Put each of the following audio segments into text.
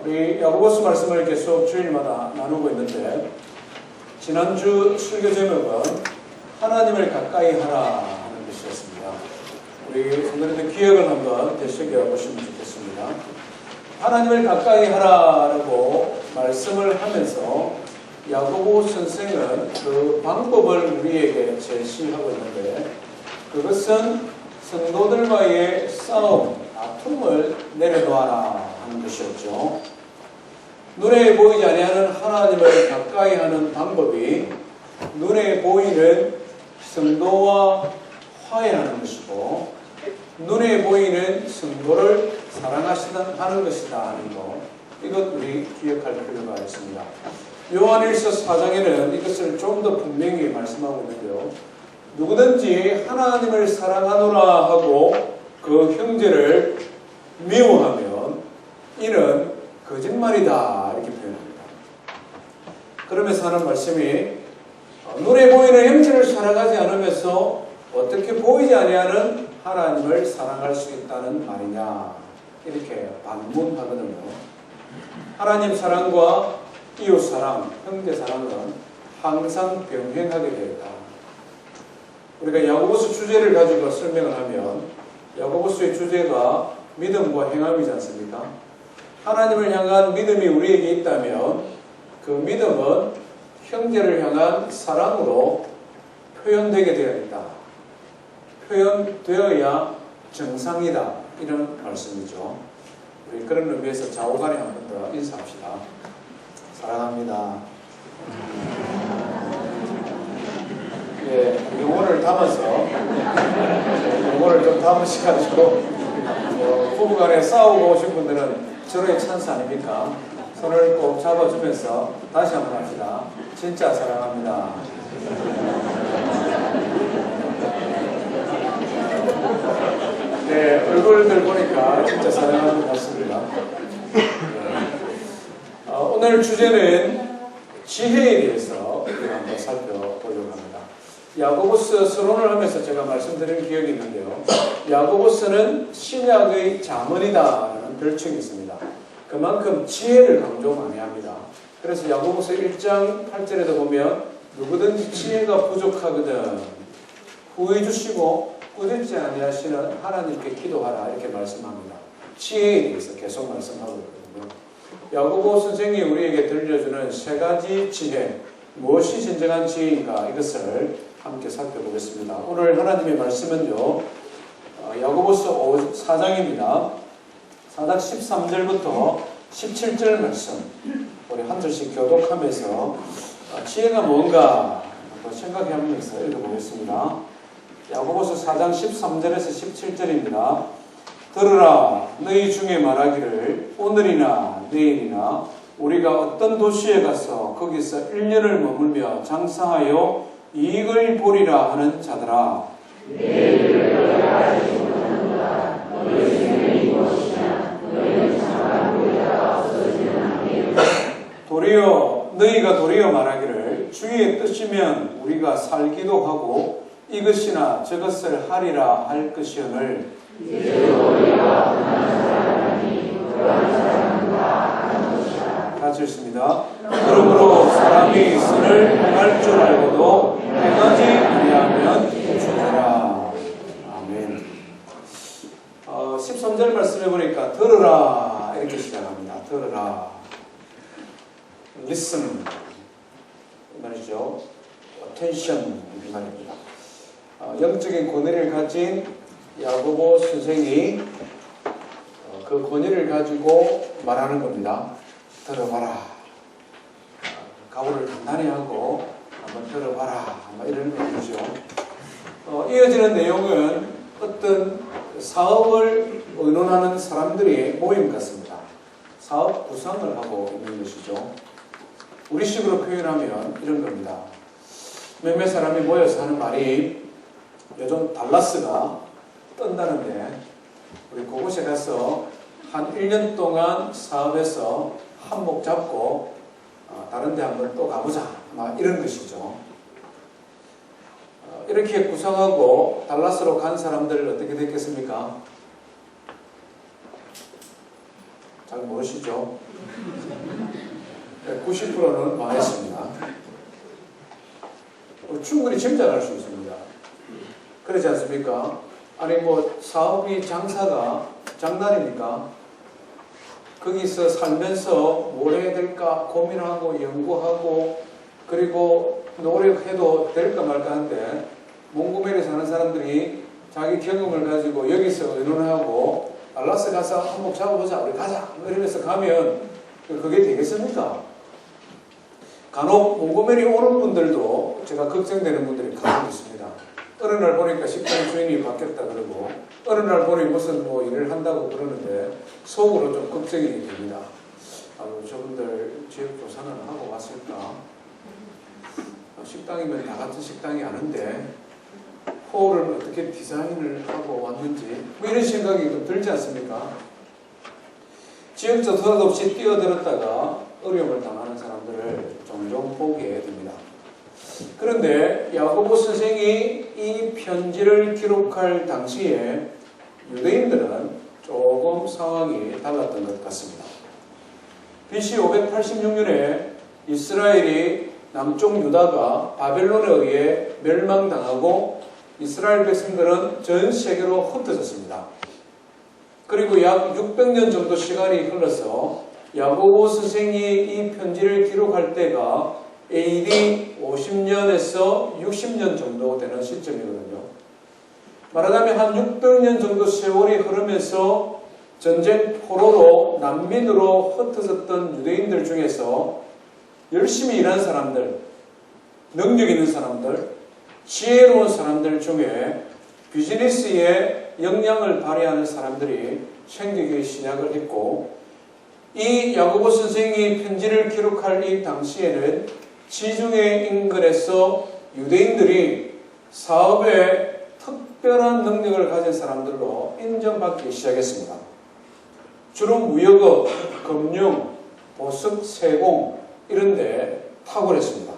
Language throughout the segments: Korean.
우리 야고보서 말씀을 계속 주일마다 나누고 있는데 지난주 설교 제목은 하나님을 가까이 하라 하는 것이었습니다. 우리 성도님들 기억을 한번 되새겨 보시면 좋겠습니다. 하나님을 가까이 하라라고 말씀을 하면서 야고보 선생은 그 방법을 우리에게 제시하고 있는데 그것은 성도들과의 싸움, 다툼을 내려놓아라 하는 것이었죠. 눈에 보이지 아니하는 하나님을 가까이 하는 방법이 눈에 보이는 성도와 화해하는 것이고 눈에 보이는 성도를 사랑하시는 것이다 하는 것, 이것 우리 기억할 필요가 있습니다. 요한일서 4장에는 이것을 좀 더 분명히 말씀하고 있는데요. 누구든지 하나님을 사랑하노라 하고 그 형제를 미워하면 이는 거짓말이다 이렇게 표현합니다. 그러면서 하는 말씀이 눈에 보이는 형제를 사랑하지 않으면서 어떻게 보이지 아니하는 하나님을 사랑할 수 있다는 말이냐 이렇게 반문하거든요. 하나님 사랑과 이웃 사랑, 형제 사랑은 항상 병행하게 되어 있다. 우리가 야고보서 주제를 가지고 설명을 하면 야고보서의 주제가 믿음과 행함이지 않습니까? 하나님을 향한 믿음이 우리에게 있다면 그 믿음은 형제를 향한 사랑으로 표현되게 되어 있다. 표현되어야 정상이다. 이런 말씀이죠. 우리 그런 의미에서 좌우간에 한 번 더 인사합시다. 사랑합니다. 예, 용어를 담아서 용어를 좀 담으셔가지고 부부간에 싸우고 오신 분들은 절호의 찬스 아닙니까? 손을 꼭 잡아주면서 다시 한번 합시다. 진짜 사랑합니다. 네, 얼굴들 보니까 진짜 사랑하는 것 같습니다. 오늘 주제는 지혜에 대해서 우리가 한번 살펴보려고 합니다. 야고보서 서론을 하면서 제가 말씀드린 기억이 있는데요. 야고보서는 신약의 자문이다라는 별칭이 있습니다. 그만큼 지혜를 강조 많이 합니다. 그래서 야고보서 1장 8절에도 보면 누구든지 지혜가 부족하거든 후해 주시고 꾸짖지 아니하시는 하나님께 기도하라 이렇게 말씀합니다. 지혜에 대해서 계속 말씀하고 있거든요. 야고보 선생이 우리에게 들려주는 세 가지 지혜, 무엇이 진정한 지혜인가 이것을 함께 살펴보겠습니다. 오늘 하나님의 말씀은요, 야고보서 4장입니다. 4장 13절부터 17절 말씀, 우리 한 절씩 교독하면서 지혜가 뭔가 한번 생각해보면서 읽어보겠습니다. 야고보서 4장 13절에서 17절입니다. 들으라, 너희 중에 말하기를 오늘이나 내일이나 우리가 어떤 도시에 가서 거기서 1년을 머물며 장사하여 이익을 보리라 하는 자들아, 내일을 너희가 알지 못하는가. 너희 중에 이곳이나 너희는 장한 보리다가 없어지는 아니요. 너희가 도리어 말하기를 주의 뜻이면 우리가 살기도 하고 이것이나 저것을 하리라 할 것이오늘 이제 우리가 원하는 사람이 그러한 사람은 다 아는 것이다. 같이 읽습니다. 그러므로 사람이 선을 행할 줄 알고도 행하지 아니하면 죽으라. 아멘. 13절 말씀해 보니까 들으라 이렇게 시작합니다. 들으라. Listen 말이죠. Attention 이 말입니다. 영적인 권위를 가진 야고보 선생이 그 권위를 가지고 말하는 겁니다. 들어봐라. 각오를 단단히 하고 한번 들어봐라. 이런 거죠. 이어지는 내용은 어떤 사업을 의논하는 사람들이 모임 같습니다. 사업 구상을 하고 있는 것이죠. 우리식으로 표현하면 이런 겁니다. 몇몇 사람이 모여서 하는 말이 요즘 달라스가 뜬다는데 우리 그곳에 가서 한 1년 동안 사업해서 한몫 잡고 다른 데 한번 또 가보자 막 이런 것이죠. 이렇게 구상하고 달라스로 간 사람들 어떻게 됐겠습니까? 잘 모르시죠? 90%는 망했습니다. 충분히 짐작할 수 있습니다. 그렇지 않습니까? 아니 뭐 사업이 장사가 장난입니까? 거기서 살면서 뭘 해야 될까 고민하고 연구하고 그리고 노력해도 될까 말까 하는데 몽고메리 사는 사람들이 자기 경험을 가지고 여기서 의논하고 달라스 가서 한몫 잡아보자 우리 가자 이러면서 가면 그게 되겠습니까? 간혹 몽고메리 오는 분들도 제가 걱정되는 분들이 간혹 있습니다. 어느 날 보니까 식당 주인이 바뀌었다 그러고 어느 날 보니 무슨 뭐 일을 한다고 그러는데 속으로 좀 걱정이 됩니다. 저분들 지역조사는 하고 왔을까? 식당이면 다 같은 식당이 아닌데 홀을 어떻게 디자인을 하고 왔는지 뭐 이런 생각이 좀 들지 않습니까? 지역조사도 없이 뛰어들었다가 어려움을 당하는 사람들을 종종 보게 됩니다. 그런데 야고보 선생이 이 편지를 기록할 당시에 유대인들은 조금 상황이 달랐던 것 같습니다. BC 586년에 이스라엘이 남쪽 유다가 바벨론에 의해 멸망당하고 이스라엘 백성들은 전 세계로 흩어졌습니다. 그리고 약 600년 정도 시간이 흘러서 야고보 선생이 이 편지를 기록할 때가 AD 50년에서 60년 정도 되는 시점이거든요. 말하자면 한 600년 정도 세월이 흐르면서 전쟁 포로로 난민으로 흩어졌던 유대인들 중에서 열심히 일한 사람들, 능력 있는 사람들, 지혜로운 사람들 중에 비즈니스에 역량을 발휘하는 사람들이 생기기 시작을 했고 이 야고보 선생이 편지를 기록할 이 당시에는 지중해 인근에서 유대인들이 사업에 특별한 능력을 가진 사람들로 인정받기 시작했습니다. 주로 무역업, 금융, 보습, 세공 이런 데 탁월했습니다.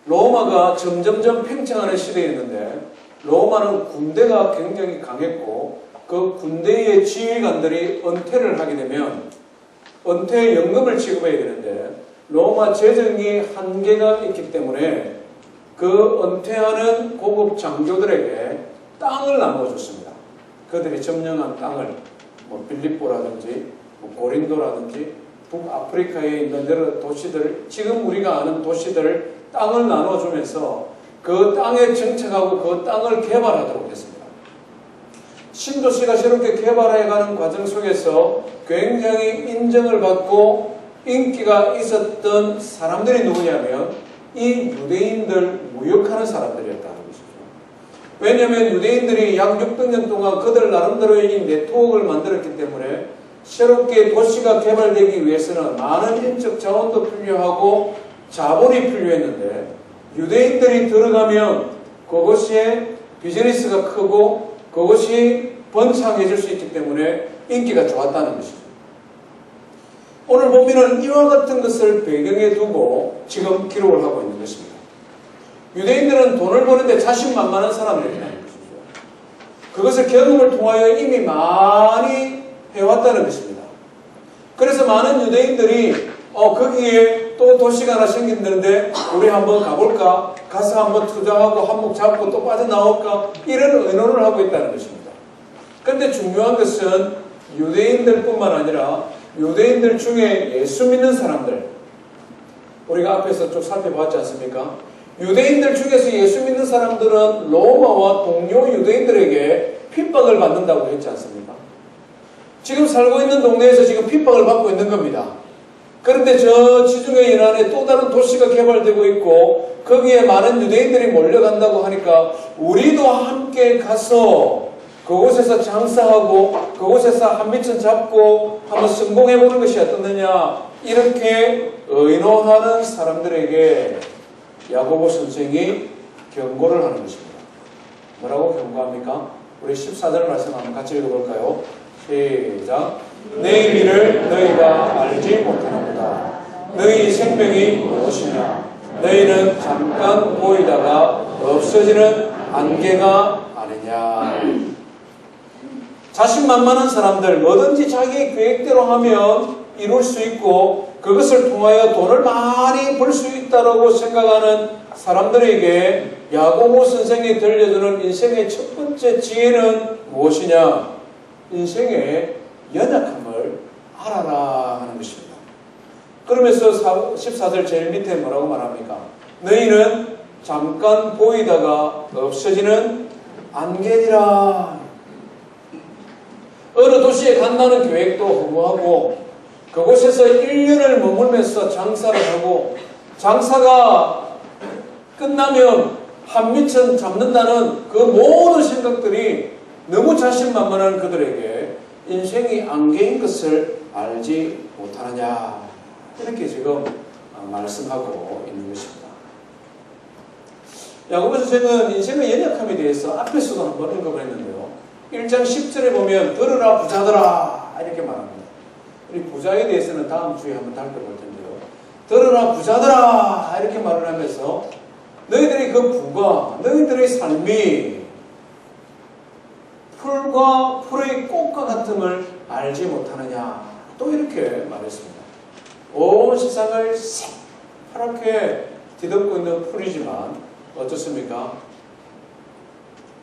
로마가 점점점 팽창하는 시대였는데 로마는 군대가 굉장히 강했고 그 군대의 지휘관들이 은퇴를 하게 되면 은퇴 연금을 지급해야 되는데 로마 재정이 한계가 있기 때문에 그 은퇴하는 고급 장교들에게 땅을 나눠줬습니다. 그들이 점령한 땅을 뭐 빌립보라든지 뭐 고린도라든지 북아프리카에 있는 여러 도시들 지금 우리가 아는 도시들 땅을 나눠주면서 그 땅에 정착하고 그 땅을 개발하도록 했습니다. 신도시가 새롭게 개발해가는 과정 속에서 굉장히 인정을 받고 인기가 있었던 사람들이 누구냐면 이 유대인들 무역하는 사람들이었다는 것이죠. 왜냐하면 유대인들이 약 600년 동안 그들 나름대로의 이 네트워크를 만들었기 때문에 새롭게 도시가 개발되기 위해서는 많은 인적 자원도 필요하고 자본이 필요했는데 유대인들이 들어가면 그것이 비즈니스가 크고 그것이 번창해질 수 있기 때문에 인기가 좋았다는 것이죠. 오늘 보면은 이와 같은 것을 배경에 두고 지금 기록을 하고 있는 것입니다. 유대인들은 돈을 버는데 자신만만한 사람들이라는 것이죠. 그것을 경험을 통하여 이미 많이 해왔다는 것입니다. 그래서 많은 유대인들이 거기에 또 도시가 하나 생긴다는데 우리 한번 가볼까? 가서 한번 투자하고 한몫 잡고 또 빠져나올까? 이런 의논을 하고 있다는 것입니다. 그런데 중요한 것은 유대인들뿐만 아니라 유대인들 중에 예수 믿는 사람들 우리가 앞에서 쭉 살펴봤지 않습니까? 유대인들 중에서 예수 믿는 사람들은 로마와 동료 유대인들에게 핍박을 받는다고 했지 않습니까? 지금 살고 있는 동네에서 지금 핍박을 받고 있는 겁니다. 그런데 저 지중해 연안에 또 다른 도시가 개발되고 있고 거기에 많은 유대인들이 몰려간다고 하니까 우리도 함께 가서 그곳에서 장사하고 그곳에서 한미천 잡고 한번 성공해보는 것이 어떻느냐 이렇게 의논하는 사람들에게 야고보 선생이 경고를 하는 것입니다. 뭐라고 경고합니까? 우리 14절 말씀 한번 같이 읽어볼까요? 시작. 내 일을 너희가 알지 못하는구나. 너희 생명이 무엇이냐? 너희는 잠깐 보이다가 없어지는 안개가 아니냐. 자신만만한 사람들, 뭐든지 자기 계획대로 하면 이룰 수 있고 그것을 통하여 돈을 많이 벌 수 있다고 생각하는 사람들에게 야고보 선생이 들려주는 인생의 첫 번째 지혜는 무엇이냐? 인생의 연약함을 알아라 하는 것입니다. 그러면서 14절 제일 밑에 뭐라고 말합니까? 너희는 잠깐 보이다가 없어지는 안개니라. 어느 도시에 간다는 계획도 허무하고 그곳에서 1년을 머물면서 장사를 하고 장사가 끝나면 한미천 잡는다는 그 모든 생각들이 너무 자신만만한 그들에게 인생이 안개인 것을 알지 못하느냐, 이렇게 지금 말씀하고 있는 것입니다. 야고보 선생은 인생의 연약함에 대해서 앞에서도 한번 언급을 했는데요. 1장 10절에 보면 들으라 부자들아 이렇게 말합니다. 우리 부자에 대해서는 다음 주에 한번 살펴볼 텐데요. 들으라 부자들아 이렇게 말을 하면서 너희들의 그 부가, 너희들의 삶이 풀과 풀의 꽃과 같음을 알지 못하느냐, 또 이렇게 말했습니다. 온 세상을 새파랗게 뒤덮고 있는 풀이지만 어떻습니까?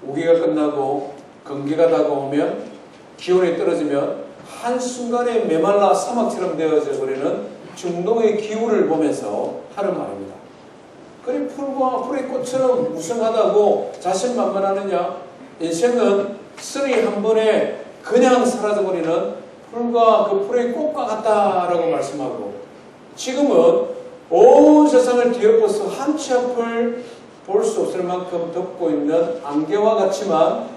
우기가 끝나고 건기가 다가오면 기온이 떨어지면 한순간에 메말라 사막처럼 되어져 버리는 중동의 기후를 보면서 하는 말입니다. 그래 풀과 풀의 꽃처럼 무성하다고 자신만만하느냐? 인생은 쓰리 한 번에 그냥 사라져버리는 풀과 그 풀의 꽃과 같다라고 말씀하고, 지금은 온 세상을 뒤엎어서 한 치 앞을 볼 수 없을 만큼 덮고 있는 안개와 같지만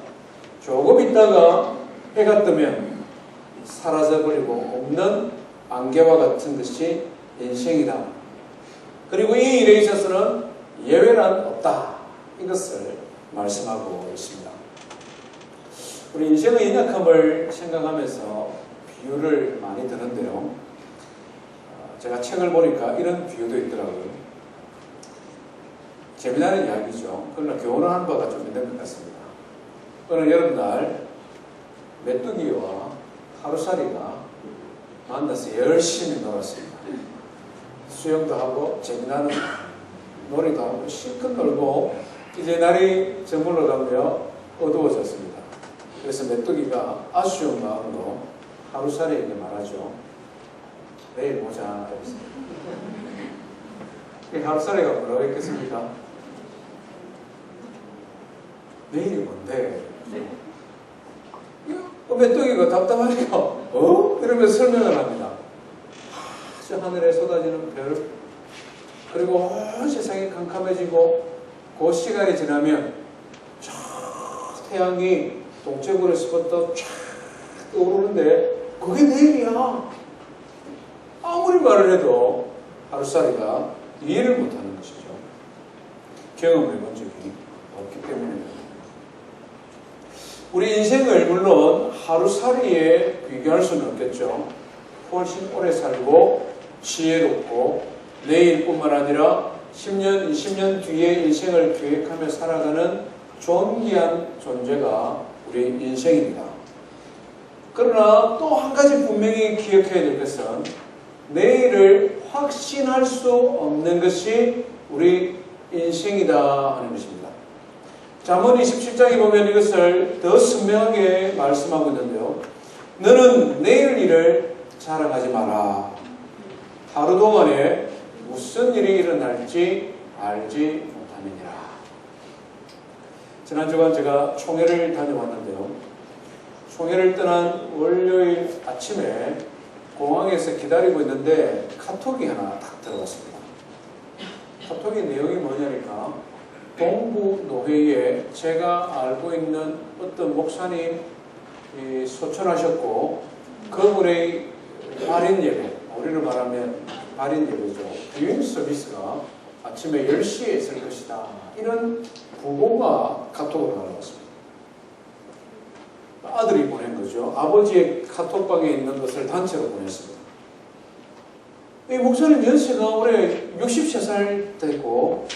조금 있다가 해가 뜨면 사라져버리고 없는 안개와 같은 것이 인생이다. 그리고 이 일에 있어서는 예외란 없다. 이것을 말씀하고 있습니다. 우리 인생의 연약함을 생각하면서 비유를 많이 드는데요. 제가 책을 보니까 이런 비유도 있더라고요. 재미나는 이야기죠. 그러나 교훈하는 바가 좀 있는 것 같습니다. 어느 여름날 메뚜기와 하루살이가 만나서 열심히 놀았습니다. 수영도 하고 재미나는 놀이도 하고 실컷 놀고 이제 날이 저물러 가며 어두워졌습니다. 그래서 메뚜기가 아쉬운 마음으로 하루살이에게 말하죠. 내일 보자. 하루살이가 뭐라고 했겠습니까? 내일이 뭔데? 메뚜기가 답답하니까 이러면서 설명을 합니다. 저 하늘에 쏟아지는 별, 그리고 온 세상이 캄캄해지고 그 시간이 지나면 저 태양이 동쪽으로서부터 쫙 떠오르는데 그게 내일이야. 아무리 말을 해도 하루살이가 이해를 못하는 것이죠. 경험을 해본 적이 없기 때문입니다. 우리 인생을 물론 하루살이에 비교할 수는 없겠죠. 훨씬 오래 살고 지혜롭고 내일뿐만 아니라 10년, 20년 뒤의 인생을 계획하며 살아가는 존귀한 존재가 우리 인생입니다. 그러나 또 한 가지 분명히 기억해야 될 것은 내일을 확신할 수 없는 것이 우리 인생이다 하는 것입니다. 잠언 27장에 보면 이것을 더 선명하게 말씀하고 있는데요. 너는 내일 일을 자랑하지 마라. 하루 동안에 무슨 일이 일어날지 알지 못하느니라. 지난 주간 제가 총회를 다녀왔는데요. 총회를 떠난 월요일 아침에 공항에서 기다리고 있는데 카톡이 하나 딱 들어왔습니다. 카톡의 내용이 뭐냐니까 동부노회에 제가 알고 있는 어떤 목사님 소천하셨고 그분의 발인 예배, 우리로 말하면 발인 예배죠. 비행 서비스가 아침에 10시에 있을 것이다. 이런 부고가 카톡으로 날아왔습니다. 아들이 보낸 거죠. 아버지의 카톡방에 있는 것을 단체로 보냈습니다. 이 목사님 연세가 올해 63살 되고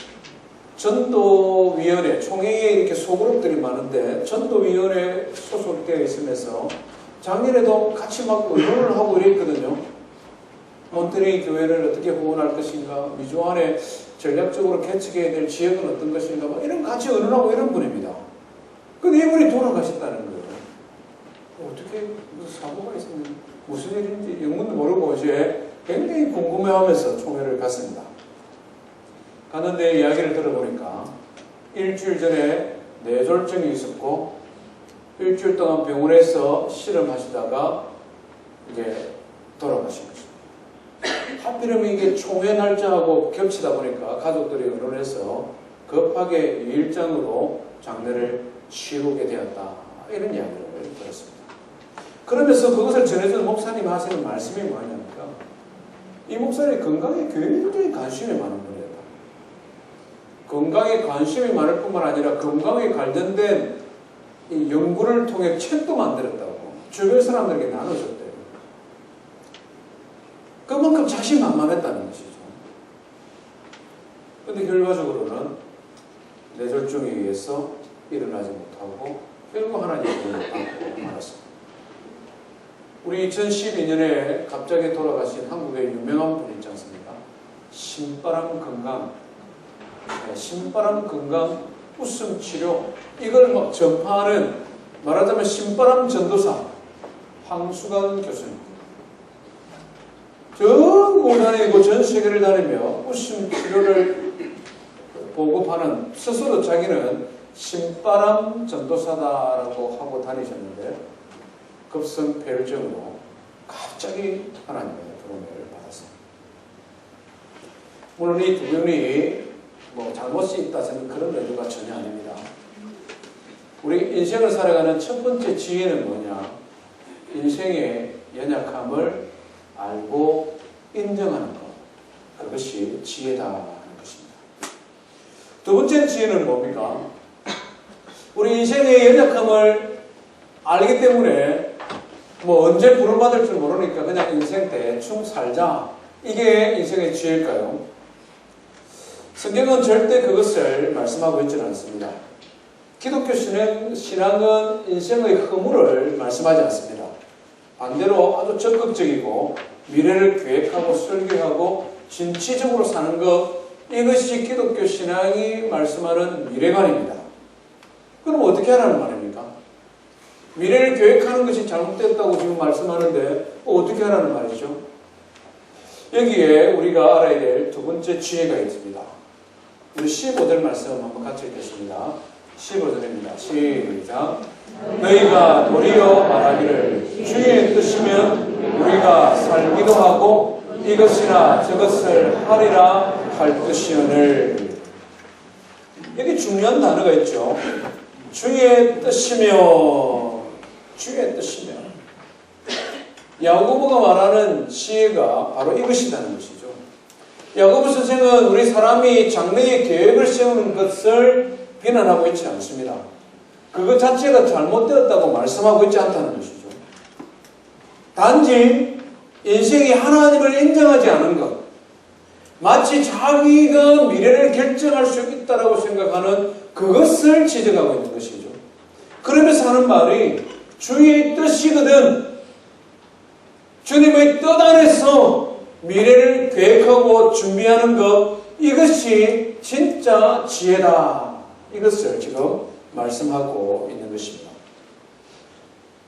전도위원회, 총회에 이렇게 소그룹들이 많은데 전도위원회 소속되어 있으면서 작년에도 같이 막 의논을 하고 이랬거든요. 몬테네이 교회를 어떻게 후원할 것인가, 미주안에 전략적으로 개척해야 될 지역은 어떤 것인가, 막 이런 같이 의논하고 이런 분입니다. 근데 이분이 돌아가셨다는 거예요. 어떻게 무슨 사고가 있었는지, 무슨 일인지 영문도 모르고 이제 굉장히 궁금해하면서 총회를 갔습니다. 갔는데 이야기를 들어보니까 일주일 전에 뇌졸중이 있었고 일주일 동안 병원에서 실험하시다가 이제 돌아가신 것입니다. 하필이면 이게 총회 날짜하고 겹치다 보니까 가족들이 의논해서 급하게 유일장으로 장례를 치르게 되었다. 이런 이야기를 들었습니다. 그러면서 그것을 전해주는 목사님이 하시는 말씀이 뭐냐니까 이 목사님이 건강에 굉장히 관심이 많은 분이에요. 건강에 관심이 많을 뿐만 아니라 건강에 관련된 이 연구를 통해 책도 만들었다고 주변 사람들에게 나눠줬대요. 그만큼 자신만만했다는 것이죠. 그런데 결과적으로는 뇌졸중에 의해서 일어나지 못하고 결국 하나님의 은혜를 받고 말았습니다. 우리 2012년에 갑자기 돌아가신 한국의 유명한 분 있지 않습니까? 신바람 건강, 신바람 건강 웃음 치료, 이걸 막 전파하는, 말하자면 신바람 전도사 황수관 교수님. 전국 다니고 전 세계를 다니며 웃음 치료를 보급하는, 스스로 자기는 신바람 전도사다라고 하고 다니셨는데 급성폐혈증으로 갑자기 하나님의 부름을 받았습니다. 물론 이 두 분이 뭐 잘못이 있다 저는 그런 의도가 전혀 아닙니다. 우리 인생을 살아가는 첫 번째 지혜는 뭐냐? 인생의 연약함을 알고 인정하는 것. 그것이 지혜다 하는 것입니다. 두 번째 지혜는 뭡니까? 우리 인생의 연약함을 알기 때문에 뭐 언제 부름받을 줄 모르니까 그냥 인생 대충 살자. 이게 인생의 지혜일까요? 성경은 절대 그것을 말씀하고 있지는 않습니다. 기독교 신앙은 인생의 허물을 말씀하지 않습니다. 반대로 아주 적극적이고 미래를 계획하고 설계하고 진취적으로 사는 것, 이것이 기독교 신앙이 말씀하는 미래관입니다. 그럼 어떻게 하라는 말입니까? 미래를 계획하는 것이 잘못됐다고 지금 말씀하는데 어떻게 하라는 말이죠? 여기에 우리가 알아야 될 두 번째 지혜가 있습니다. 우리 15절 말씀 한번 같이 읽겠습니다. 15절입니다. 시작. 너희가 도리어 말하기를 주의 뜻이면 우리가 살기도 하고 이것이나 저것을 하리라 할 뜻이오늘. 여기 중요한 단어가 있죠. 주의 뜻이며, 주의 뜻이며. 야고보가 말하는 지혜가 바로 이것이라는 것이죠. 야고보 선생은 우리 사람이 장래의 계획을 세우는 것을 비난하고 있지 않습니다. 그것 자체가 잘못되었다고 말씀하고 있지 않다는 것이죠. 단지 인생이 하나님을 인정하지 않은 것, 마치 자기가 미래를 결정할 수 있다고 생각하는 그것을 지적하고 있는 것이죠. 그러면서 하는 말이 주의 뜻이거든. 주님의 뜻 안에서 미래를 계획하고 준비하는 것, 이것이 진짜 지혜다. 이것을 지금 말씀하고 있는 것입니다.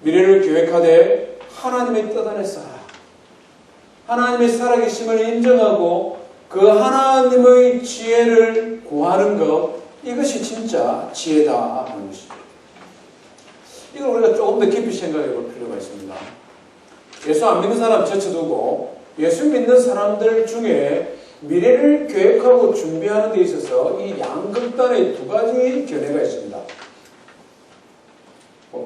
미래를 계획하되 하나님의 뜻 안에서 하나님의 살아계심을 인정하고 그 하나님의 지혜를 구하는 것, 이것이 진짜 지혜다 하는 것입니다. 이걸 우리가 조금 더 깊이 생각해 볼 필요가 있습니다. 예수 안 믿는 사람 제쳐두고 예수 믿는 사람들 중에 미래를 계획하고 준비하는 데 있어서 이 양극단의 두 가지 견해가 있습니다.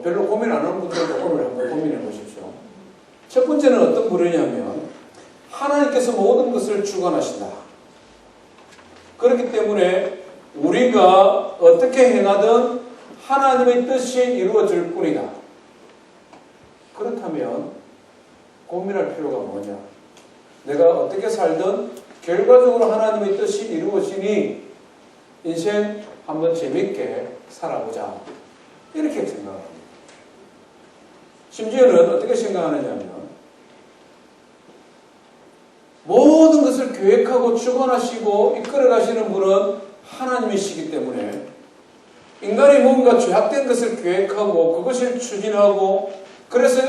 별로 고민 안 하는 분들도 오늘 한번 고민해 보십시오. 첫 번째는 어떤 부류냐면 하나님께서 모든 것을 주관하신다. 그렇기 때문에 우리가 어떻게 행하든 하나님의 뜻이 이루어질 뿐이다. 그렇다면 고민할 필요가 뭐냐? 내가 어떻게 살든 결과적으로 하나님의 뜻이 이루어지니 인생 한번 재밌게 살아보자. 이렇게 생각합니다. 심지어는 어떻게 생각하느냐면 모든 것을 계획하고 주관하시고 이끌어가시는 분은 하나님이시기 때문에 인간이 뭔가 죄악된 것을 계획하고 그것을 추진하고 그래서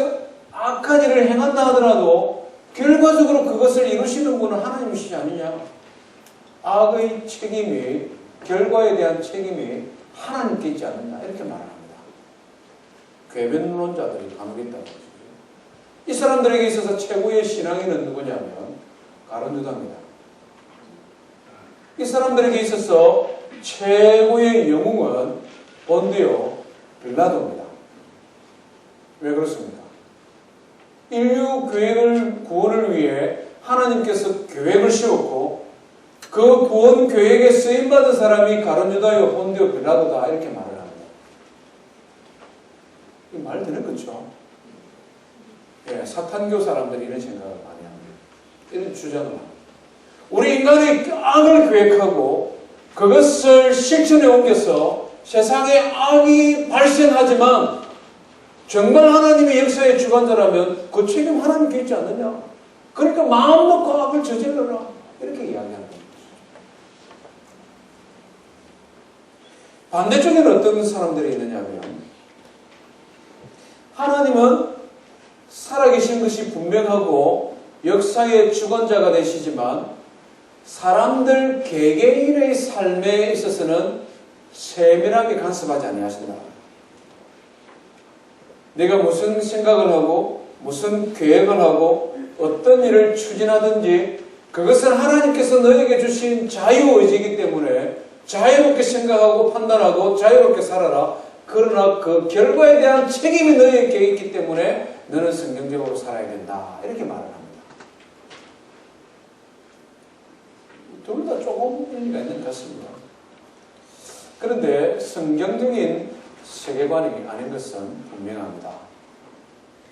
악한 일을 행한다 하더라도 결과적으로 그것을 이루시는 분은 하나님이시지 않느냐. 악의 책임이, 결과에 대한 책임이 하나님께 있지 않느냐. 이렇게 말합니다. 궤변론자들이 간혹 있다는 것이죠. 이 사람들에게 있어서 최고의 신앙인은 누구냐면 가룟유다입니다. 이 사람들에게 있어서 최고의 영웅은 본디오 빌라도입니다. 왜 그렇습니까? 인류 구원을 위해 하나님께서 계획을 세웠고 그 구원 계획에 쓰임받은 사람이 가룟유다요 본디오 빌라도다. 이렇게 말을 합니다. 이 말 되는 거죠? 예, 사탄교 사람들이 이런 생각을 많이 합니다. 이런 주장을 합니다. 우리 인간이 악을 계획하고 그것을 실천에 옮겨서 세상에 악이 발생하지만 정말 하나님의 역사의 주관자라면 그 책임 하나님께 있지 않느냐. 그러니까 마음 놓고 악을 저질러라. 이렇게 이야기하는 겁니다. 반대쪽에는 어떤 사람들이 있느냐면 하나님은 살아계신 것이 분명하고 역사의 주관자가 되시지만 사람들 개개인의 삶에 있어서는 세밀하게 간섭하지 아니하신다. 내가 무슨 생각을 하고 무슨 계획을 하고 어떤 일을 추진하든지 그것은 하나님께서 너에게 주신 자유의지이기 때문에 자유롭게 생각하고 판단하고 자유롭게 살아라. 그러나 그 결과에 대한 책임이 너에게 있기 때문에 너는 성경적으로 살아야 된다. 이렇게 말을 합니다. 둘 다 조금 의미가 있는 것 같습니다. 그런데 성경적인 세계관이 아닌 것은 분명합니다.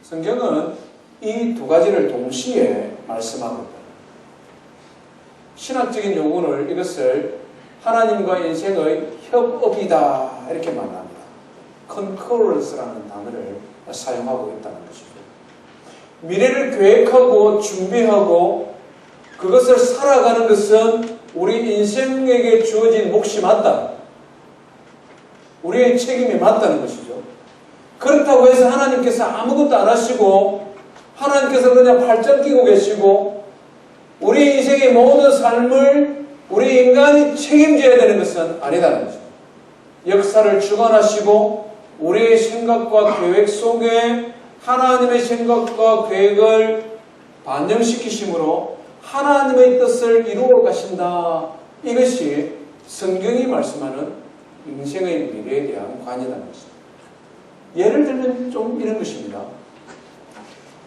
성경은 이 두 가지를 동시에 말씀합니다. 신학적인 용어를 이것을 하나님과 인생의 협업이다 이렇게 말합니다. concurrence라는 단어를 사용하고 있다는 것이죠. 미래를 계획하고 준비하고 그것을 살아가는 것은 우리 인생에게 주어진 몫이 맞다. 우리의 책임이 맞다는 것이죠. 그렇다고 해서 하나님께서 아무것도 안 하시고 하나님께서 그냥 팔짱 끼고 계시고 우리 인생의 모든 삶을 우리 인간이 책임져야 되는 것은 아니다는 거죠. 역사를 주관하시고 우리의 생각과 계획 속에 하나님의 생각과 계획을 반영시키심으로 하나님의 뜻을 이루어 가신다. 이것이 성경이 말씀하는 인생의 미래에 대한 관이라는 것입니다. 예를 들면 좀 이런 것입니다.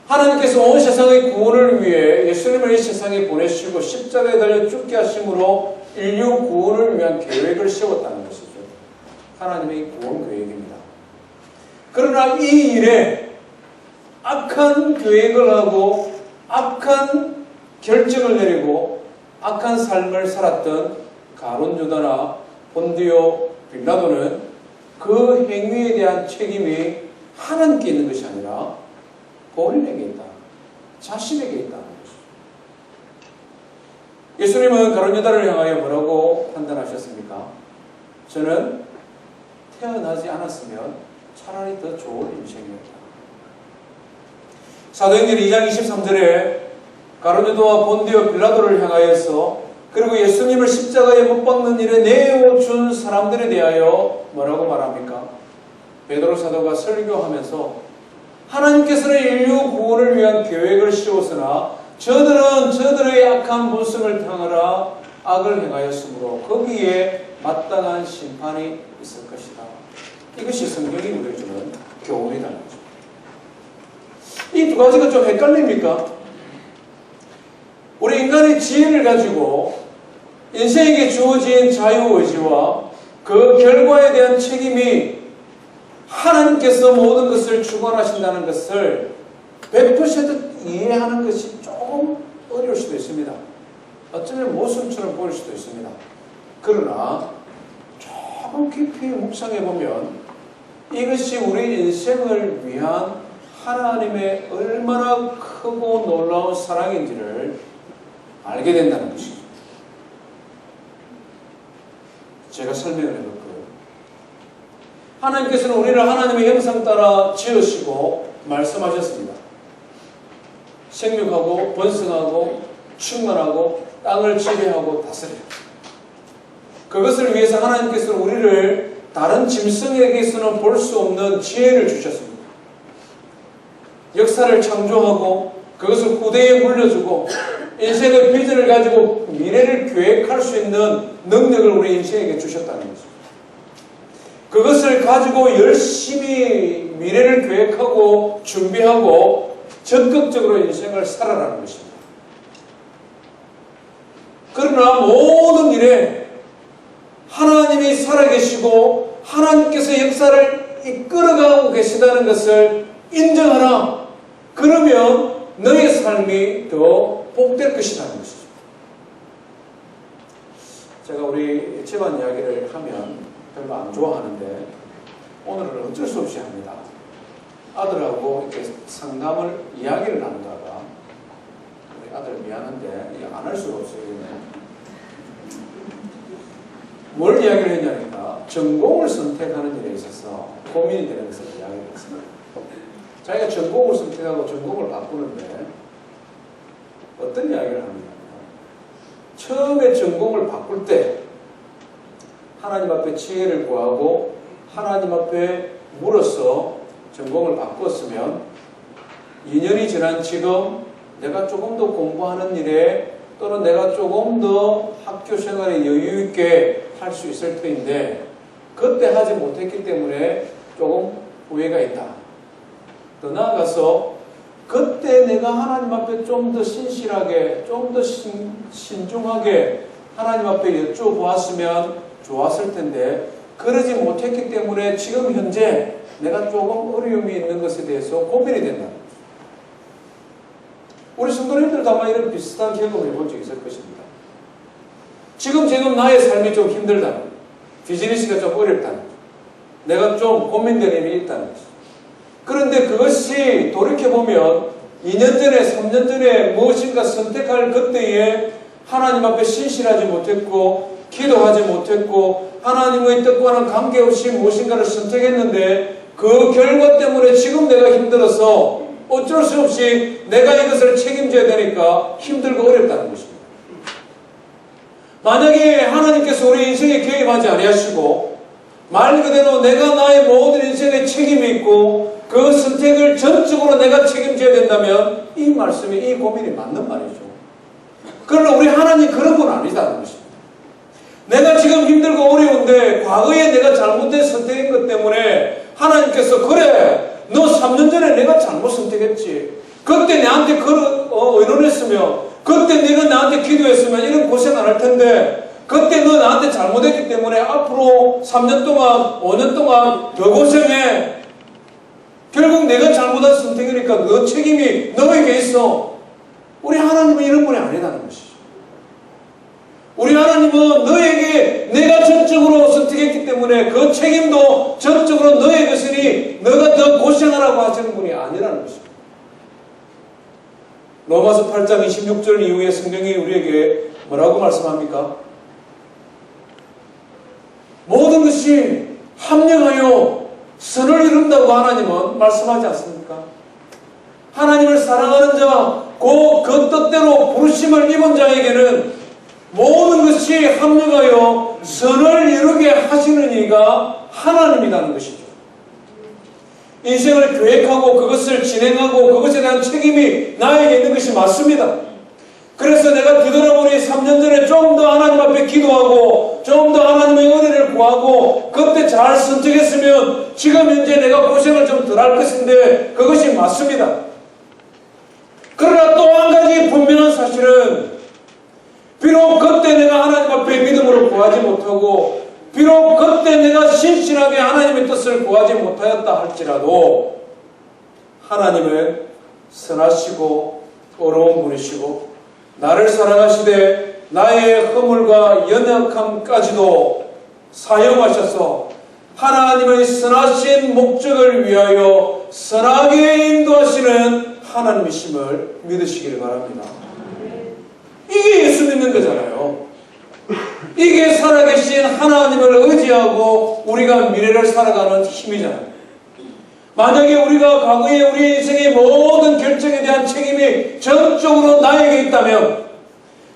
하나님께서 온 세상의 구원을 위해 예수님을 이 세상에 보내시고 십자가에 달려 죽게 하심으로 인류 구원을 위한 계획을 세웠다는 것이죠. 하나님의 구원 계획입니다. 그러나 이 일에 악한 계획을 하고 악한 결정을 내리고 악한 삶을 살았던 가룟유다나 본디오 빌라도는 그 행위에 대한 책임이 하나님께 있는 것이 아니라 본인에게 있다. 자신에게 있다는 것이죠. 예수님은 가룟유다를 향하여 뭐라고 판단하셨습니까? 저는 태어나지 않았으면 차라리 더 좋은 인생이었다. 사도행전 2장 23절에 가룟유다와 본디오 빌라도를 향하여서 그리고 예수님을 십자가에 못 박는 일에 내어준 사람들에 대하여 뭐라고 말합니까? 베드로 사도가 설교하면서 하나님께서는 인류 구원을 위한 계획을 세웠으나 저들은 저들의 악한 본성을 향하라 악을 행하였으므로 거기에 마땅한 심판이 있을 것이다. 이것이 성경이 우리에게 주는 교훈이라는 거죠. 이 두 가지가 좀 헷갈립니까? 우리 인간의 지혜를 가지고 인생에게 주어진 자유의지와 그 결과에 대한 책임이 하나님께서 모든 것을 주관하신다는 것을 100% 이해하는 것이 조금 어려울 수도 있습니다. 어쩌면 모순처럼 보일 수도 있습니다. 그러나 마음 깊이 묵상해 보면 이것이 우리 인생을 위한 하나님의 얼마나 크고 놀라운 사랑인지를 알게 된다는 것입니다. 제가 설명을 해볼 거예요. 하나님께서는 우리를 하나님의 형상 따라 지으시고 말씀하셨습니다. 생육하고 번성하고 충만하고 땅을 지배하고 다스려요. 그것을 위해서 하나님께서는 우리를 다른 짐승에게서는 볼 수 없는 지혜를 주셨습니다. 역사를 창조하고 그것을 후대에 물려주고 인생의 비전을 가지고 미래를 계획할 수 있는 능력을 우리 인생에게 주셨다는 것입니다. 그것을 가지고 열심히 미래를 계획하고 준비하고 적극적으로 인생을 살아가는 것입니다. 그러나 모든 일에 하나님이 살아계시고 하나님께서 역사를 이끌어가고 계시다는 것을 인정하라. 그러면 너의 삶이 더 복될 것이라는 것이죠. 제가 우리 집안 이야기를 하면 별로 안 좋아하는데 오늘은 어쩔 수 없이 합니다. 아들하고 이렇게 상담을 이야기를 나누다가 우리 아들 미안한데 안 할 수가 없어요. 뭘 이야기를 했냐니까 전공을 선택하는 일에 있어서 고민이 되는 것을 이야기를 했어요. 자기가 전공을 선택하고 전공을 바꾸는데 어떤 이야기를 합니까? 처음에 전공을 바꿀 때 하나님 앞에 지혜를 구하고 하나님 앞에 물어서 전공을 바꿨으면 2년이 지난 지금 내가 조금 더 공부하는 일에 또는 내가 조금 더 학교 생활에 여유 있게 할 수 있을 터인데 그때 하지 못했기 때문에 조금 후회가 있다. 더 나아가서 그때 내가 하나님 앞에 좀 더 신실하게 좀 더 신중하게 하나님 앞에 여쭤보았으면 좋았을 텐데 그러지 못했기 때문에 지금 현재 내가 조금 어려움이 있는 것에 대해서 고민이 된다. 우리 성도님들도 아마 이런 비슷한 경험을 해본 적이 있을 것입니다. 지금 나의 삶이 좀 힘들다. 비즈니스가 좀 어렵다. 내가 좀 고민되는 일이 있다는 거죠. 그런데 그것이 돌이켜보면 2년 전에 3년 전에 무엇인가 선택할 그때에 하나님 앞에 신실하지 못했고 기도하지 못했고 하나님의 뜻과는 관계없이 무엇인가를 선택했는데 그 결과 때문에 지금 내가 힘들어서 어쩔 수 없이 내가 이것을 책임져야 되니까 힘들고 어렵다는 것입니다. 만약에 하나님께서 우리 인생에 개입하지 아니하시고 말 그대로 내가 나의 모든 인생에 책임이 있고 그 선택을 전적으로 내가 책임져야 된다면 이 말씀이 이 고민이 맞는 말이죠. 그러나 우리 하나님 그런 분 아니다는 것입니다. 내가 지금 힘들고 어려운데 과거에 내가 잘못된 선택인 것 때문에 하나님께서 그래 너 3년 전에 내가 잘못 선택했지. 그때 내한테 의논했으면 그때 네가 나한테 기도했으면 이런 고생 안 할 텐데 그때 너 나한테 잘못했기 때문에 앞으로 3년 동안 5년 동안 더 고생해. 결국 내가 잘못한 선택이니까 너 책임이 너에게 있어. 우리 하나님은 이런 분이 아니라는 것이죠. 우리 하나님은 너에게 내가 전적으로 선택했기 때문에 그 책임도 전적으로 너의 것이니 너가 더 고생하라고 하시는 분이 아니라는 것입니다. 로마서 8장 26절 이후에 성경이 우리에게 뭐라고 말씀합니까? 모든 것이 합력하여 선을 이룬다고 하나님은 말씀하지 않습니까? 하나님을 사랑하는 자, 그 뜻대로 부르심을 입은 자에게는 모든 것이 합력하여 선을 이루게 하시는 이가 하나님이라는 것이죠. 인생을 계획하고 그것을 진행하고 그것에 대한 책임이 나에게 있는 것이 맞습니다. 그래서 내가 뒤돌아보니 3년 전에 좀 더 하나님 앞에 기도하고 좀 더 하나님의 은혜를 구하고 그때 잘 선택했으면 지금 현재 내가 고생을 좀 덜 할 것인데 그것이 맞습니다. 그러나 또 한 가지 분명한 사실은 비록 그때 내가 하나님 앞에 믿음으로 구하지 못하고 비록 그때 내가 신실하게 하나님의 뜻을 구하지 못하였다 할지라도 하나님은 선하시고 어려운 분이시고 나를 사랑하시되 나의 허물과 연약함까지도 사용하셔서 하나님의 선하신 목적을 위하여 선하게 인도하시는 하나님이심을 믿으시기를 바랍니다. 이게 예수 믿는 거잖아요. 이게 살아계신 하나님을 의지하고 우리가 미래를 살아가는 힘이잖아요. 만약에 우리가 과거에 우리 인생의 모든 결정에 대한 책임이 전적으로 나에게 있다면,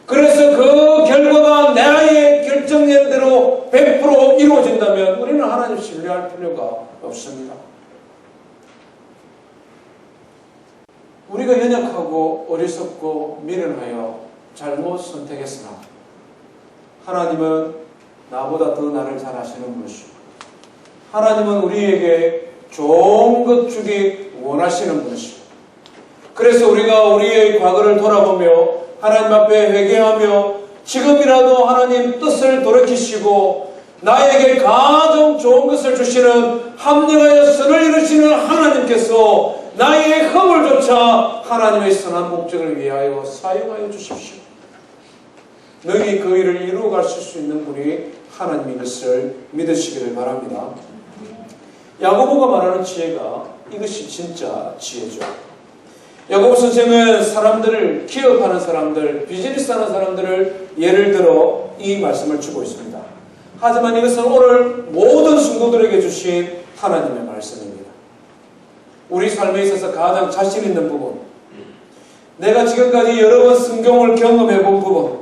그래서 그 결과가 나의 결정연대로 100% 이루어진다면 우리는 하나님을 신뢰할 필요가 없습니다. 우리가 연약하고 어리석고 미련하여 잘못 선택했으나 하나님은 나보다 더 나를 잘 아시는 분이시고, 하나님은 우리에게 좋은 것 주기 원하시는 분이시고, 그래서 우리가 우리의 과거를 돌아보며 하나님 앞에 회개하며 지금이라도 하나님 뜻을 돌이키시고 나에게 가장 좋은 것을 주시는 합력하여 선을 이루시는 하나님께서 나의 허물조차 하나님의 선한 목적을 위하여 사용하여 주십시오. 너희 그 일을 이루어 가실 수 있는 분이 하나님인 것을 믿으시기를 바랍니다. 야고보가 말하는 지혜가 이것이 진짜 지혜죠. 야고보 선생은 사람들을 기업하는 사람들, 비즈니스 하는 사람들을 예를 들어 이 말씀을 주고 있습니다. 하지만 이것은 오늘 모든 성도들에게 주신 하나님의 말씀입니다. 우리 삶에 있어서 가장 자신 있는 부분, 내가 지금까지 여러 번 성경을 경험해 본 부분,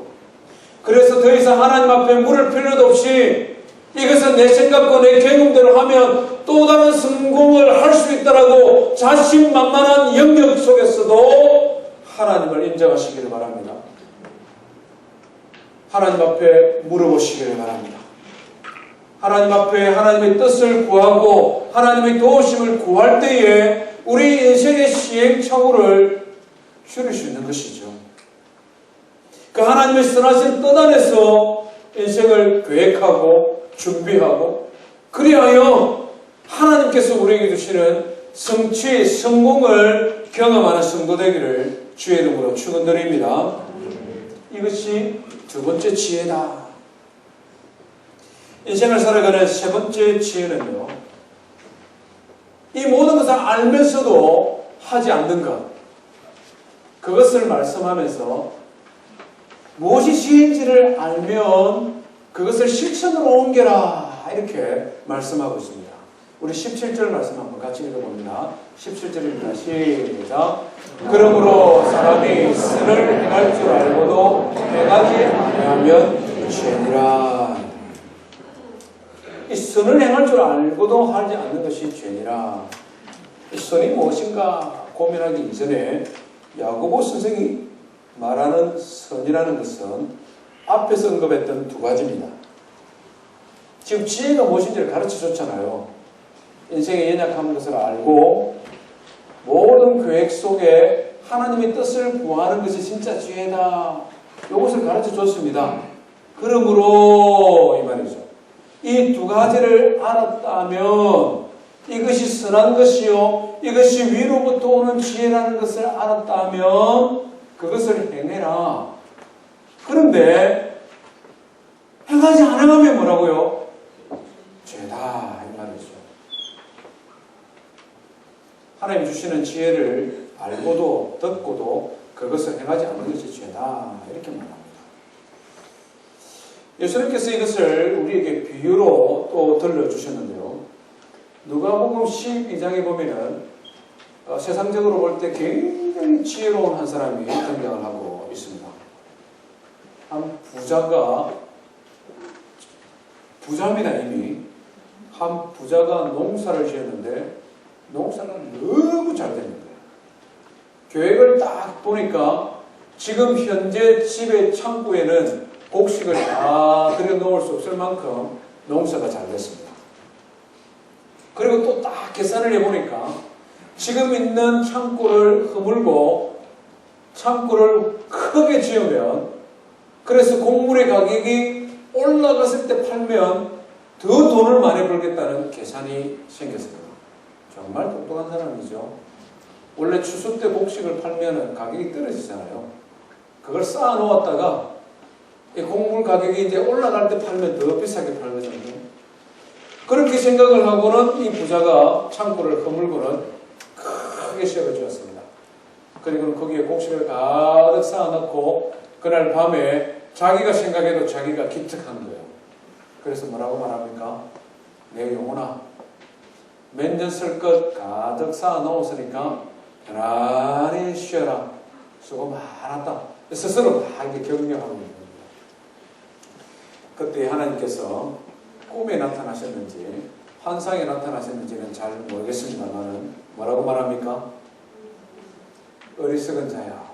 그래서 더 이상 하나님 앞에 물을 필요도 없이 이것은 내 생각과 내 경험대로 하면 또 다른 성공을 할 수 있다라고 자신만만한 영역 속에서도 하나님을 인정하시기를 바랍니다. 하나님 앞에 물어보시기를 바랍니다. 하나님 앞에 하나님의 뜻을 구하고 하나님의 도우심을 구할 때에 우리 인생의 시행착오를 줄일 수 있는 것이죠. 그 하나님의 선하신 뜻 안에서 인생을 계획하고 준비하고, 그리하여 하나님께서 우리에게 주시는 성취, 성공을 경험하는 성도 되기를 주의 이름으로 축원드립니다. 이것이 두 번째 지혜다. 인생을 살아가는 세 번째 지혜는요, 이 모든 것을 알면서도 하지 않는 것, 그것을 말씀하면서 무엇이 지혜인지를 알면 그것을 실천으로 옮겨라, 이렇게 말씀하고 있습니다. 우리 17절 말씀 한번 같이 읽어봅니다. 17절입니다. 시작. 그러므로 사람이 선을 행할 줄 알고도 행하지 아니하면 죄니라. 이 선을 행할 줄 알고도 하지 않는 것이 죄니라. 이 선이 무엇인가 고민하기 이전에 야고보 선생이 말하는 선이라는 것은 앞에서 언급했던 두 가지입니다. 지금 지혜가 무엇인지를 가르쳐 줬잖아요. 인생의 연약한 것을 알고 모든 계획 속에 하나님의 뜻을 구하는 것이 진짜 지혜다. 이것을 가르쳐 줬습니다. 그러므로 이 말이죠. 이 두 가지를 알았다면, 이것이 선한 것이요 이것이 위로부터 오는 지혜라는 것을 알았다면 그것을 행해라. 그런데 행하지 않으면 뭐라고요? 죄다, 이 말이죠. 하나님 주시는 지혜를 알고도 듣고도 그것을 행하지 않는 것이 죄다, 이렇게 말합니다. 예수님께서 이것을 우리에게 비유로 또 들려주셨는데요. 누가복음 12장에 보면은 세상적으로 볼 때 굉장히 지혜로운 한 사람이 등장을 하고 있습니다. 한 부자입니다. 이미 한 부자가 농사를 지었는데 농사가 너무 잘 되는 거예요. 계획을 딱 보니까 지금 현재 집의 창고에는 곡식을 다 들여놓을 수 없을 만큼 농사가 잘 됐습니다. 그리고 또 딱 계산을 해보니까 지금 있는 창고를 허물고 창고를 크게 지으면, 그래서 곡물의 가격이 올라갔을 때 팔면 더 돈을 많이 벌겠다는 계산이 생겼습니다. 정말 똑똑한 사람이죠. 원래 추수 때 곡식을 팔면 가격이 떨어지잖아요. 그걸 쌓아 놓았다가 이 곡물 가격이 이제 올라갈 때 팔면 더 비싸게 팔거든요. 그렇게 생각을 하고는 이 부자가 창고를 허물고는 크게 시험을 주었습니다. 그리고 거기에 곡식을 가득 쌓아놓고 그날 밤에 자기가 생각해도 자기가 기특한 거예요. 그래서 뭐라고 말합니까? 내 영혼아, 맨전 쓸 것 가득 쌓아놓았으니까 편안히 쉬어라. 수고 많았다. 스스로 다 이렇게 격려하고 있는 겁니다. 그때 하나님께서 꿈에 나타나셨는지 환상에 나타나셨는지는 잘 모르겠습니다만 뭐라고 말합니까? 어리석은 자야,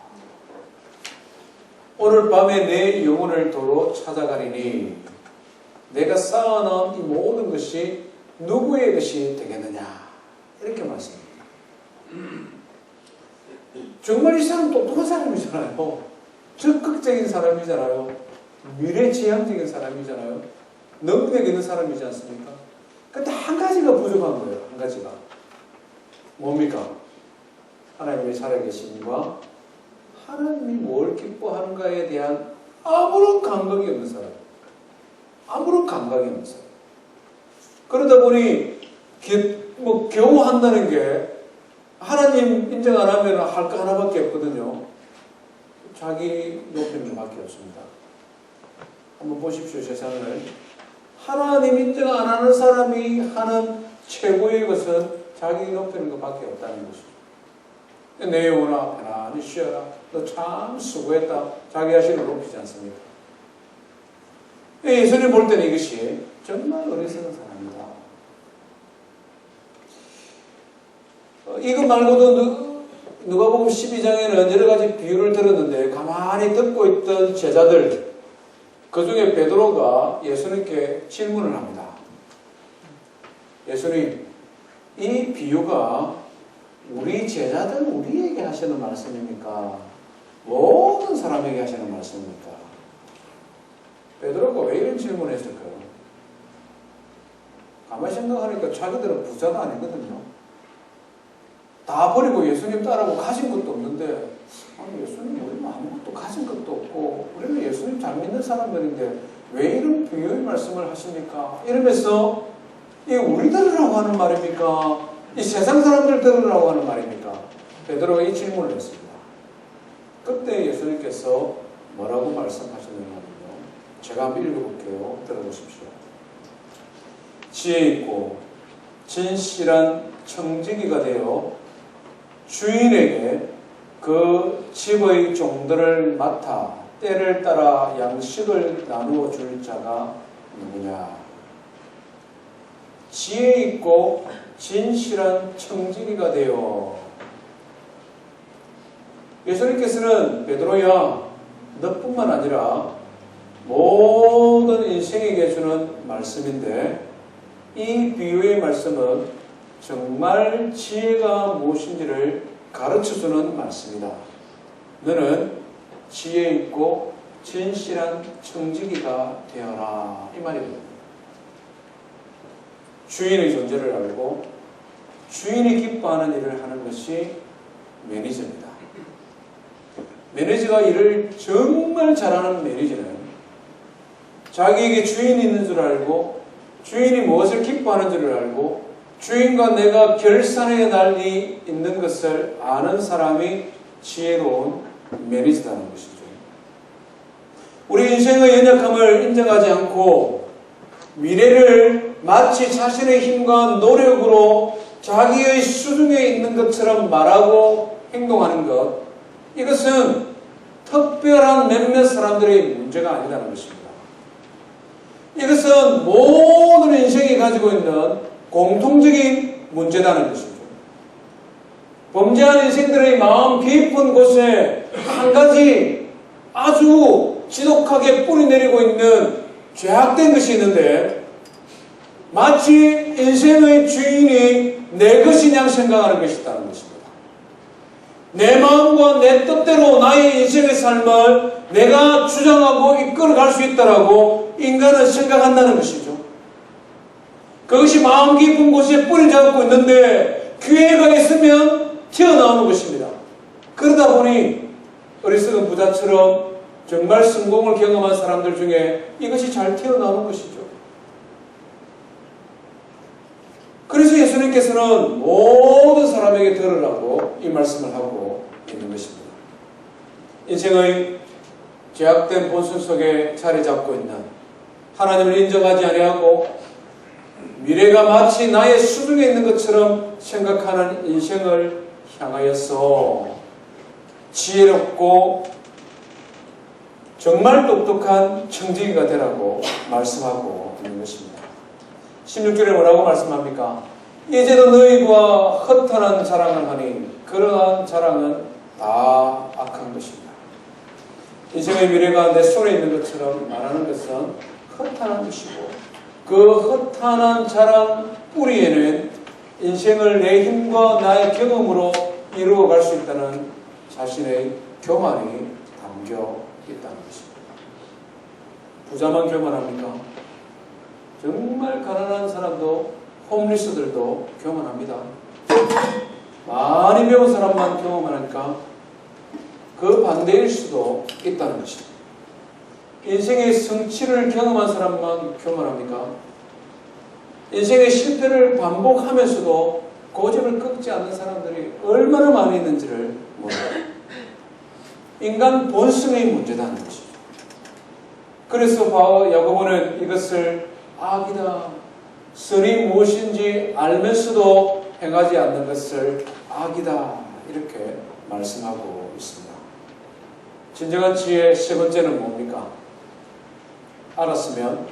오늘 밤에 내 영혼을 도로 찾아가리니 내가 쌓아놓은 이 모든 것이 누구의 것이 되겠느냐, 이렇게 말씀합니다. 정말 이 사람 똑똑한 사람이잖아요. 적극적인 사람이잖아요. 미래지향적인 사람이잖아요. 능력 있는 사람이지 않습니까? 근데 한 가지가 부족한 거예요. 한 가지가 뭡니까? 하나님의 살아계심과 하나님이 뭘 기뻐하는가에 대한 아무런 감각이 없는 사람. 아무런 감각이 없는 사람. 그러다 보니 겨우 한다는 게 하나님 인정 안 하면 할 거 하나밖에 없거든요. 자기 높이는 것밖에 없습니다. 한번 보십시오. 세상을. 하나님 인정 안 하는 사람이 하는 최고의 것은 자기 높이는 것밖에 없다는 것이죠. 내 영혼아 편안히 쉬어라. 너 참 수고했다. 자기 자신을 높이지 않습니까? 예수님 볼 때는 이것이 정말 어리석은 사람이다. 이거 말고도 누가복음 12장에는 여러 가지 비유를 들었는데 가만히 듣고 있던 제자들, 그 중에 베드로가 예수님께 질문을 합니다. 예수님, 이 비유가 우리 제자들 우리에게 하시는 말씀입니까? 모든 사람에게 하시는 말씀입니까? 베드로가 왜 이런 질문을 했을까요? 가만히 생각하니까 자기들은 부자가 아니거든요. 다 버리고 예수님 따르고 가진 것도 없는데, 아니 예수님 우리는 아무것도 가진 것도 없고 우리는 예수님 잘 믿는 사람들인데 왜 이런 비유의 말씀을 하십니까? 이러면서 이게 우리 들으라고 하는 말입니까? 이 세상 사람들 들으라고 하는 말입니까? 베드로가 이 질문을 했습니다. 그때 예수님께서 뭐라고 말씀하셨느냐면요, 제가 한번 읽어볼게요. 들어보십시오. 지혜 있고 진실한 청지기가 되어 주인에게 그 집의 종들을 맡아 때를 따라 양식을 나누어 줄 자가 누구냐? 지혜 있고 진실한 청지기가 되어. 예수님께서는 베드로야, 너뿐만 아니라 모든 인생에게 주는 말씀인데, 이 비유의 말씀은 정말 지혜가 무엇인지를 가르쳐주는 말씀이다. 너는 지혜 있고 진실한 청지기가 되어라, 이 말이거든요. 주인의 존재를 알고 주인이 기뻐하는 일을 하는 것이 매니저입니다. 매니저가 일을 정말 잘하는 매니저는 자기에게 주인이 있는 줄 알고 주인이 무엇을 기뻐하는 줄을 알고 주인과 내가 결산의 날이 있는 것을 아는 사람이 지혜로운 매니저라는 것이죠. 우리 인생의 연약함을 인정하지 않고 미래를 마치 자신의 힘과 노력으로 자기의 수중에 있는 것처럼 말하고 행동하는 것, 이것은 특별한 몇몇 사람들의 문제가 아니라는 것입니다. 이것은 모든 인생이 가지고 있는 공통적인 문제라는 것이죠. 범죄한 인생들의 마음 깊은 곳에 한 가지 아주 지독하게 뿌리내리고 있는 죄악된 것이 있는데, 마치 인생의 주인이 내 것이냐 생각하는 것이 있다는 것입니다. 내 마음과 내 뜻대로 나의 인생의 삶을 내가 주장하고 이끌어갈 수 있다라고 인간은 생각한다는 것이죠. 그것이 마음 깊은 곳에 뿌리 잡고 있는데 기회가 있으면 튀어나오는 것입니다. 그러다 보니 어리석은 부자처럼 정말 성공을 경험한 사람들 중에 이것이 잘 튀어나오는 것이죠. 그래서 예수님께서는 모든 사람에게 들으라고 이 말씀을 하고 있는 것입니다. 인생의 죄악된 본성 속에 자리 잡고 있는, 하나님을 인정하지 아니하고 미래가 마치 나의 수중에 있는 것처럼 생각하는 인생을 향하여서 지혜롭고 정말 똑똑한 청지기가 되라고 말씀하고 있는 것입니다. 16절에 뭐라고 말씀합니까? 이제는 너희가 허탄한 자랑을 하니 그러한 자랑은 다 악한 것입니다. 인생의 미래가 내 손에 있는 것처럼 말하는 것은 허탄한 것이고, 그 허탄한 자랑 뿌리에는 인생을 내 힘과 나의 경험으로 이루어갈 수 있다는 자신의 교만이 담겨 있다는 것입니다. 부자만 교만합니까? 정말 가난한 사람도, 홈리스들도 교만합니다. 많이 배운 사람만 교만하니까 그 반대일 수도 있다는 것입니다. 인생의 성취를 경험한 사람만 교만합니까? 인생의 실패를 반복하면서도 고집을 꺾지 않는 사람들이 얼마나 많이 있는지를 몰라요. 인간 본성의 문제다는 것이죠. 그래서 야고보는 이것을 악이다, 선이 무엇인지 알면서도 행하지 않는 것을 악이다, 이렇게 말씀하고 있습니다. 진정한 지혜의 세 번째는 뭡니까? 알았으면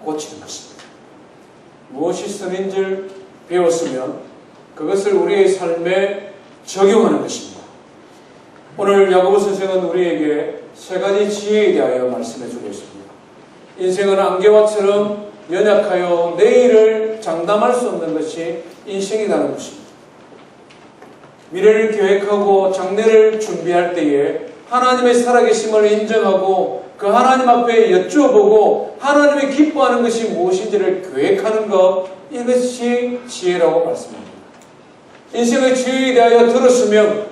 고치는 것입니다. 무엇이 선인 줄 배웠으면 그것을 우리의 삶에 적용하는 것입니다. 오늘 야고보 선생은 우리에게 세 가지 지혜에 대하여 말씀해 주고 있습니다. 인생은 안개와처럼 연약하여 내일을 장담할 수 없는 것이 인생이라는 것입니다. 미래를 계획하고 장래를 준비할 때에 하나님의 살아계심을 인정하고 그 하나님 앞에 여쭈어보고 하나님이 기뻐하는 것이 무엇인지를 계획하는 것, 이것이 지혜라고 말씀합니다. 인생의 지혜에 대하여 들었으면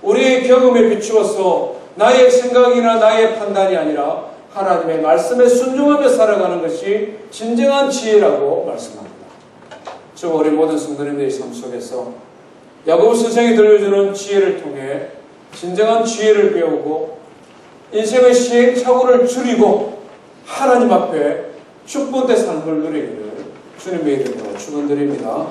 우리의 경험에 비추어서 나의 생각이나 나의 판단이 아니라 하나님의 말씀에 순종하며 살아가는 것이 진정한 지혜라고 말씀합니다. 저 우리 모든 성도님들의 삶 속에서 야고보 선생이 들려주는 지혜를 통해 진정한 지혜를 배우고 인생의 시행착오를 줄이고 하나님 앞에 축복된 삶을 누리기를 주님의 이름으로 축원드립니다.